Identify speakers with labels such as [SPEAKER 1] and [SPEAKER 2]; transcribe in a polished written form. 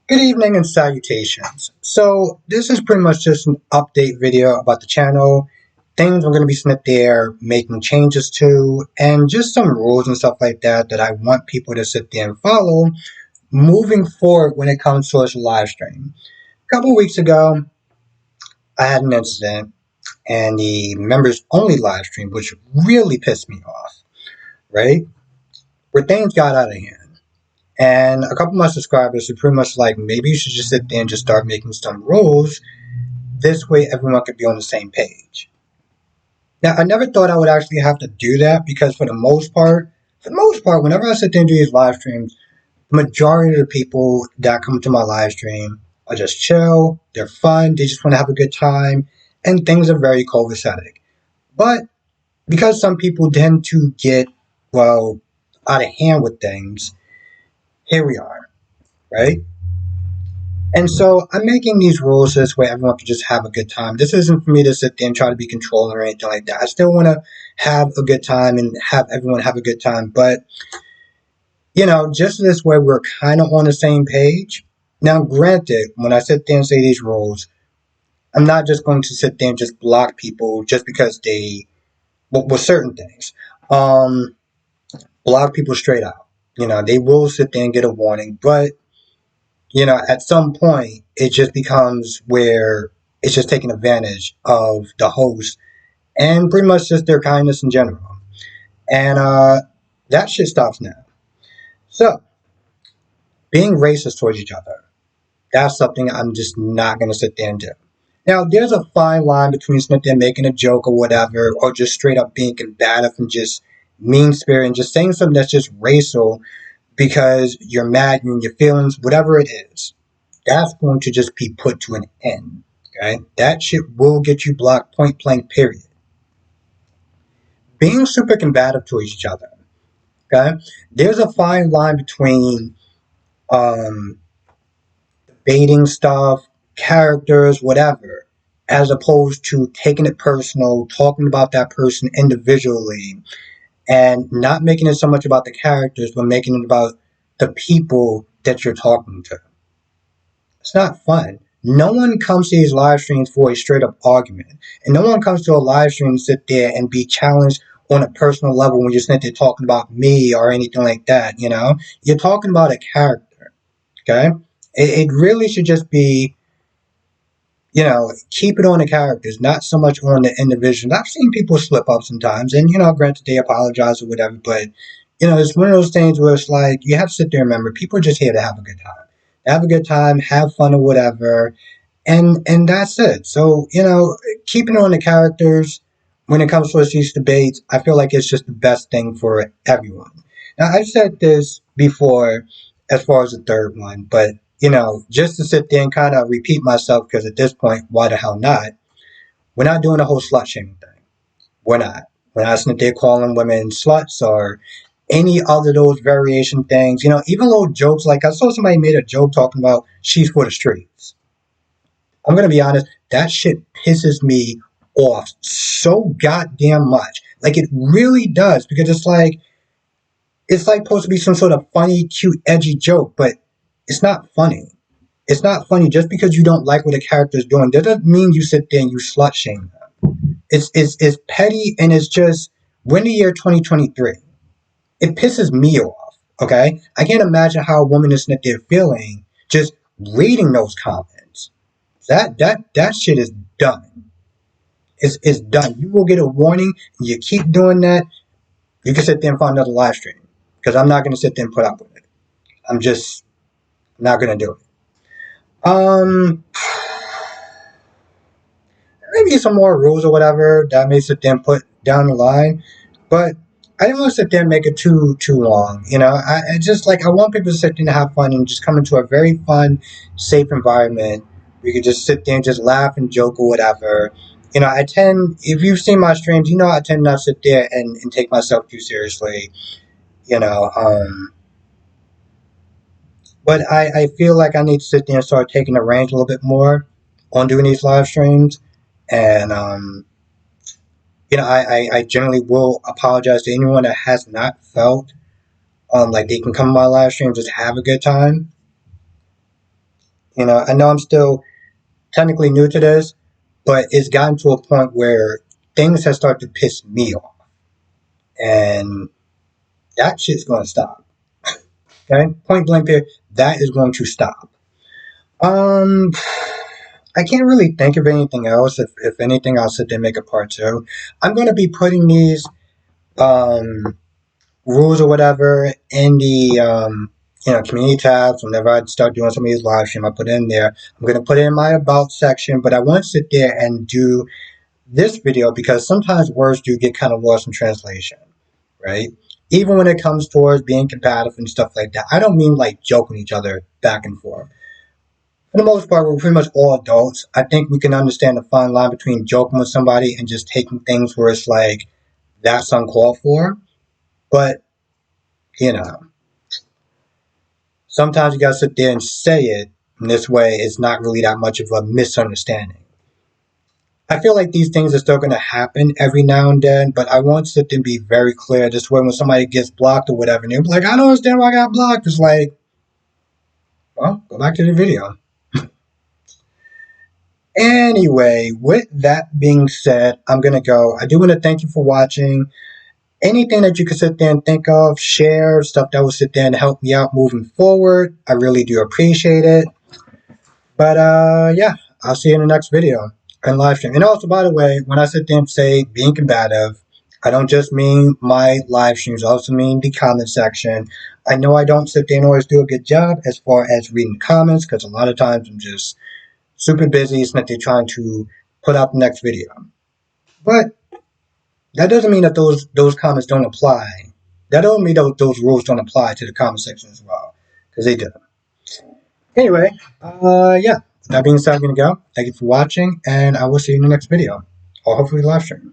[SPEAKER 1] Good evening and salutations. So this is pretty much just an update video about the channel, things I'm going to be sitting there making changes to, and just some rules and stuff like that that I want people to sit there and follow moving forward when it comes to this live stream. A couple weeks ago, I had an incident and the members only live stream, which really pissed me off, right? Where things got out of hand. And a couple of my subscribers are pretty much like, maybe you should just sit there and just start making some rules. This way everyone could be on the same page. Now, I never thought I would actually have to do that because for the most part, whenever I sit there and do these live streams, the majority of the people that come to my live stream are just chill, they're fun, they just want to have a good time, and things are very copacetic. But because some people tend to get, well, out of hand with things, here we are, right? And so I'm making these rules this way everyone can just have a good time. This isn't for me to sit there and try to be controlling or anything like that. I still want to have a good time and have everyone have a good time. But, just this way we're kind of on the same page. Now, granted, when I sit there and say these rules, I'm not just going to sit there and just block people just because with certain things. Block people straight out. They will sit there and get a warning, but at some point, it just becomes where it's just taking advantage of the host and pretty much just their kindness in general. And that shit stops now. So, being racist towards each other, that's something I'm just not going to sit there and do. Now, there's a fine line between sitting there making a joke or whatever, or just straight up being combative and just mean spirit and just saying something that's just racial because you're mad and your feelings, whatever it is. That's going to just be put to an end. Okay? That shit will get you blocked point blank, period. Being super combative to each other. Okay? There's a fine line between debating stuff, characters, whatever, as opposed to taking it personal, talking about that person individually, and not making it so much about the characters, but making it about the people that you're talking to. It's not fun. No one comes to these live streams for a straight up argument. And no one comes to a live stream to sit there and be challenged on a personal level when you're sitting there talking about me or anything like that, You're talking about a character, okay? It really should just be, keep it on the characters, not so much on the individuals. I've seen people slip up sometimes, and, granted they apologize or whatever, but, it's one of those things where it's like, you have to sit there and remember, people are just here to have a good time. Have a good time, have fun or whatever, and that's it. So, keeping on the characters when it comes to these debates, I feel like it's just the best thing for everyone. Now, I've said this before as far as the third one, but, just to sit there and kind of repeat myself, because at this point, why the hell not? We're not doing the whole slut shaming thing. We're not. We're not sitting there calling women sluts or any other those variation things, even little jokes. Like I saw somebody made a joke talking about she's for the streets. I'm gonna be honest, that shit pisses me off so goddamn much. Like it really does, because it's like supposed to be some sort of funny, cute, edgy joke, but it's not funny. It's not funny just because you don't like what a character is doing. That doesn't mean you sit there and you slut shame them. It's petty, and it's just, we're in the year 2023. It pisses me off, okay? I can't imagine how a woman is sitting there feeling just reading those comments. That shit is done. It's done. You will get a warning. You keep doing that, you can sit there and find another live stream. Because I'm not going to sit there and put up with it. I'm just not going to do it. Maybe some more rules or whatever that I may sit there and put down the line. But I didn't want to sit there and make it too long. I just I want people to sit there and have fun and just come into a very fun, safe environment. We could just sit there and just laugh and joke or whatever. If you've seen my streams, I tend not to sit there and take myself too seriously. But I feel like I need to sit there and start taking the reins a little bit more on doing these live streams. And, I generally will apologize to anyone that has not felt like they can come to my live stream, just have a good time. I know I'm still technically new to this, but it's gotten to a point where things have started to piss me off, and that shit's going to stop. Okay, point blank there, that is going to stop. Um, I can't really think of anything else. If anything, I'll sit there and make a part two. I'm going to be putting these um, rules or whatever in the community tabs. Whenever I start doing some of these live streams, I put it in there. I'm going to put it in my about section, but I want to sit there and do this video because sometimes words do get kind of lost in translation, right? Even when it comes towards being competitive and stuff like that. I don't mean like joking each other back and forth. For the most part, we're pretty much all adults. I think we can understand the fine line between joking with somebody and just taking things where it's like, that's uncalled for. But, you know, sometimes you gotta sit there and say it in this way. It's not really that much of a misunderstanding. I feel like these things are still going to happen every now and then, but I want it to be very clear. This way, when somebody gets blocked or whatever, and they're like, I don't understand why I got blocked. It's like, well, go back to the video. Anyway, with that being said, I'm going to go. I do want to thank you for watching. Anything that you can sit there and think of, share, stuff that will sit there and help me out moving forward. I really do appreciate it. But yeah, I'll see you in the next video and live stream. And also, by the way, when I sit there and say being combative, I don't just mean my live streams, I also mean the comment section. I know I don't sit there and always do a good job as far as reading the comments because a lot of times I'm just super busy, so that they're trying to put out the next video. But that doesn't mean that those comments don't apply. That doesn't mean those rules don't apply to the comment section as well, because they do. Anyway, yeah. That being said, I'm gonna go. Thank you for watching, and I will see you in the next video, or hopefully live stream.